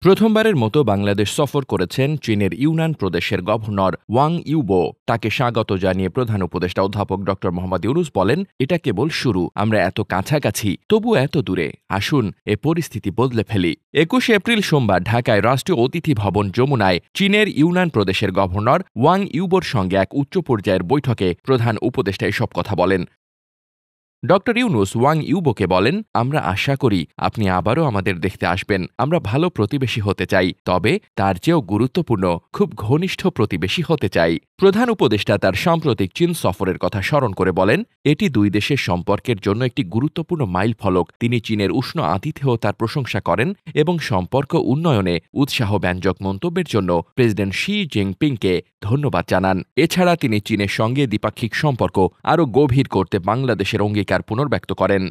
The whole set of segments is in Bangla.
প্রথমবারের মতো বাংলাদেশ সফর করেছেন চীনের ইউনান প্রদেশের গভর্নর ওয়াং ইউবো। তাকে স্বাগত জানিয়ে প্রধান উপদেষ্টা অধ্যাপক ড মোহাম্মদ ইউনুস বলেন, এটা কেবল শুরু। আমরা এত কাছাকাছি, তবু এত দূরে। আসুন এ পরিস্থিতি বদলে ফেলি। ২১ এপ্রিল সোমবার ঢাকায় রাষ্ট্রীয় অতিথি ভবন যমুনায় চীনের ইউনান প্রদেশের গভর্নর ওয়াং ইউবোর সঙ্গে এক উচ্চ পর্যায়ের বৈঠকে প্রধান উপদেষ্টা এসব কথা বলেন। ড ইউনুস ওয়াং ইউবোকে বলেন, আমরা আশা করি আপনি আবারও আমাদের দেখতে আসবেন। আমরা ভালো প্রতিবেশী হতে চাই, তবে তার চেয়েও গুরুত্বপূর্ণ খুব ঘনিষ্ঠ প্রতিবেশী হতে চাই। প্রধান উপদেষ্টা তার সাম্প্রতিক চীন সফরের কথা স্মরণ করে বলেন, এটি দুই দেশের সম্পর্কের জন্য একটি গুরুত্বপূর্ণ মাইলফলক। তিনি চীনের উষ্ণ আতিথেয়তার প্রশংসা করেন এবং সম্পর্ক উন্নয়নে উৎসাহব্যঞ্জক মন্তব্যের জন্য প্রেসিডেন্ট শি জিনপিংকে ধন্যবাদ জানান। এছাড়া তিনি চীনের সঙ্গে দ্বিপাক্ষিক সম্পর্ক আরও গভীর করতে বাংলাদেশের অঙ্গীকার পুনর্ব্যক্ত করেন।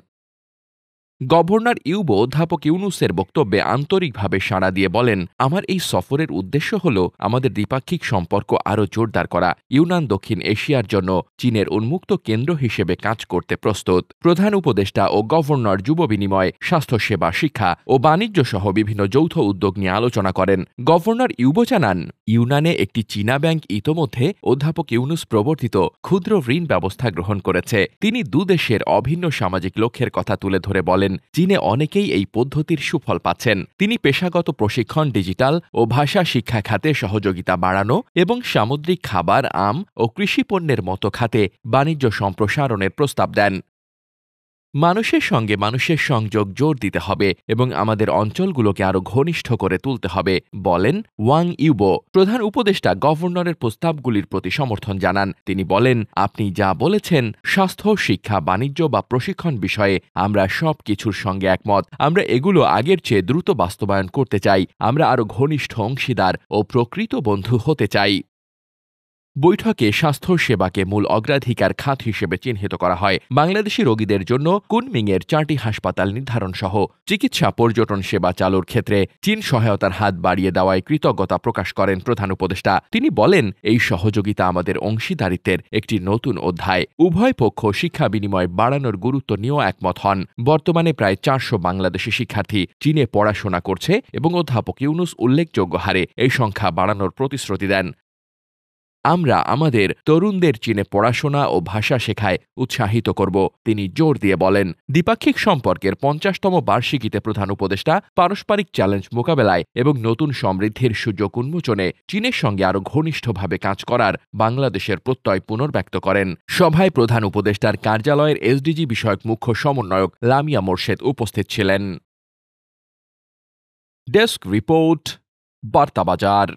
গভর্নর ইউবো অধ্যাপক ইউনুসের বক্তব্যে আন্তরিকভাবে সাড়া দিয়ে বলেন, আমার এই সফরের উদ্দেশ্য হল আমাদের দ্বিপাক্ষিক সম্পর্ক আরও জোরদার করা। ইউনান দক্ষিণ এশিয়ার জন্য চীনের উন্মুক্ত কেন্দ্র হিসেবে কাজ করতে প্রস্তুত। প্রধান উপদেষ্টা ও গভর্নর যুব বিনিময়, স্বাস্থ্যসেবা, শিক্ষা ও বাণিজ্য সহ বিভিন্ন যৌথ উদ্যোগ নিয়ে আলোচনা করেন। গভর্নর ইউবো জানান, ইউনানে একটি চীনা ব্যাংক ইতোমধ্যে অধ্যাপক ইউনুস প্রবর্তিত ক্ষুদ্র ঋণ ব্যবস্থা গ্রহণ করেছে। তিনি দুদেশের অভিন্ন সামাজিক লক্ষ্যের কথা তুলে ধরে বলেন, চীনে অনেকেই এই পদ্ধতির সুফল পাচ্ছেন। তিনি পেশাগত প্রশিক্ষণ, ডিজিটাল ও ভাষা শিক্ষা খাতে সহযোগিতা বাড়ানো এবং সামুদ্রিক খাবার, আম ও কৃষিপণ্যের মতো খাতে বাণিজ্য সম্প্রসারণের প্রস্তাব দেন। মানুষের সঙ্গে মানুষের সংযোগ জোর দিতে হবে এবং আমাদের অঞ্চলগুলোকে আরও ঘনিষ্ঠ করে তুলতে হবে, বলেন ওয়াং ইউবো। প্রধান উপদেষ্টা গভর্নরের প্রস্তাবগুলির প্রতি সমর্থন জানান। তিনি বলেন, আপনি যা বলেছেন, স্বাস্থ্য, শিক্ষা, বাণিজ্য বা প্রশিক্ষণ বিষয়ে আমরা সব কিছুর সঙ্গে একমত। আমরা এগুলো আগের চেয়ে দ্রুত বাস্তবায়ন করতে চাই। আমরা আরও ঘনিষ্ঠ অংশীদার ও প্রকৃত বন্ধু হতে চাই। বৈঠকে স্বাস্থ্য সেবাকে মূল অগ্রাধিকার খাত হিসেবে চিহ্নিত করা হয়। বাংলাদেশি রোগীদের জন্য কুনমিংয়ের 4টি হাসপাতাল নির্ধারণ সহ চিকিৎসা পর্যটন সেবা চালুর ক্ষেত্রে চীন সহায়তার হাত বাড়িয়ে দেওয়ায় কৃতজ্ঞতা প্রকাশ করেন প্রধান উপদেষ্টা। তিনি বলেন, এই সহযোগিতা আমাদের অংশীদারিত্বের একটি নতুন অধ্যায়। উভয় পক্ষ শিক্ষা বিনিময় বাড়ানোর গুরুত্ব নিয়েও একমত হন। বর্তমানে প্রায় 400 বাংলাদেশি শিক্ষার্থী চীনে পড়াশোনা করছে এবং অধ্যাপক ইউনুস উল্লেখযোগ্য হারে এই সংখ্যা বাড়ানোর প্রতিশ্রুতি দেন। আমরা আমাদের তরুণদের চীনে পড়াশোনা ও ভাষা শেখায় উৎসাহিত করব, তিনি জোর দিয়ে বলেন। দ্বিপাক্ষিক সম্পর্কের 50তম বার্ষিকীতে প্রধান উপদেষ্টা পারস্পরিক চ্যালেঞ্জ মোকাবেলায় এবং নতুন সমৃদ্ধির সুযোগ উন্মোচনে চীনের সঙ্গে আরও ঘনিষ্ঠভাবে কাজ করার বাংলাদেশের প্রত্যয় পুনর্ব্যক্ত করেন। সভায় প্রধান উপদেষ্টার কার্যালয়ের এসডিজি বিষয়ক মুখ্য সমন্বয়ক লামিয়া মোর্শেদ উপস্থিত ছিলেন। Desk report, বার্তাবাজার।